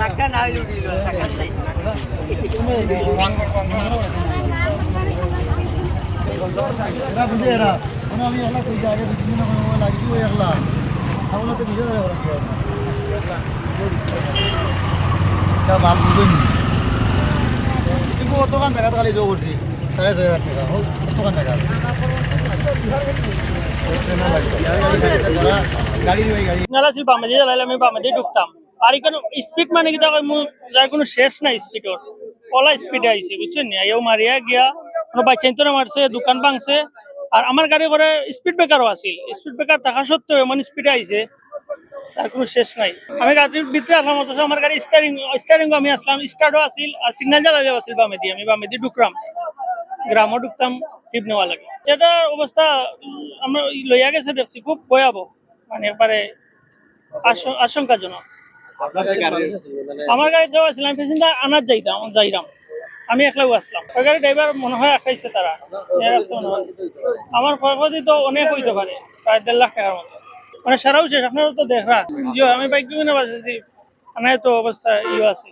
টাকা না উড়িল টাকা চাই এরা বুঝে এরা মানে আমি একলা কই আগে বুঝি না কোনো লাগি ওই একলা আমরা তো বুঝে যাবে তা বাল বুঝুন কিন্তু অতখান জায়গা খালি জো করছি 6,500 টাকা হোক অতখান জায়গা গাড়ি গাড়ি নালাসি বামে দিয়ে চালাইলে আমি বামে দিয়ে ঢুকতাম আর এখানে স্পিড মানে কি যার কোনো শেষ নাই স্পিডর ওলা স্পিডে আইছে বুঝছেন না এও মারিয়া গিয়া কোনো বাচ্চা ইন্তরে মারছে দোকান ভাঙছে আর আমার গাড়ি করে স্পিড ব্রেকারও আছিল স্পিড ব্রেকার থাকা সত্ত্বেও এমন স্পিডে আইছে তার কোনো শেষ নাই আমি গাড়ির ভিতরে আসলাম অথচ আমার গাড়ি স্টারিং আমি আসলাম স্টার্টও আছিল আর সিগন্যাল জ্বালালেও আছিল বামে দিয়ে ঢুকলাম গ্রামও ঢুকতাম টিপ নেওয়া লাগে যেটা অবস্থা আমরা লইয়া গেছে দেখছি খুব ভয়াবহ মানে একবারে আশঙ্কাজনক আমার গাড়ি দেওয়া ছিল আমি প্যাসেঞ্জার আনার যাইতাম আমি একলাও আসলাম ওই গাড়ি ড্রাইভার মনে হয় আঁকাইছে তারা আমার ক্ষয়ক্ষতি তো অনেক হইতে পারে প্রায় 1.5 লাখ টাকার মতো মানে সারাও শেষ আপনারা তো দেখা আমি বাইক কিনে বাঁচেছি আমার তো অবস্থা আছে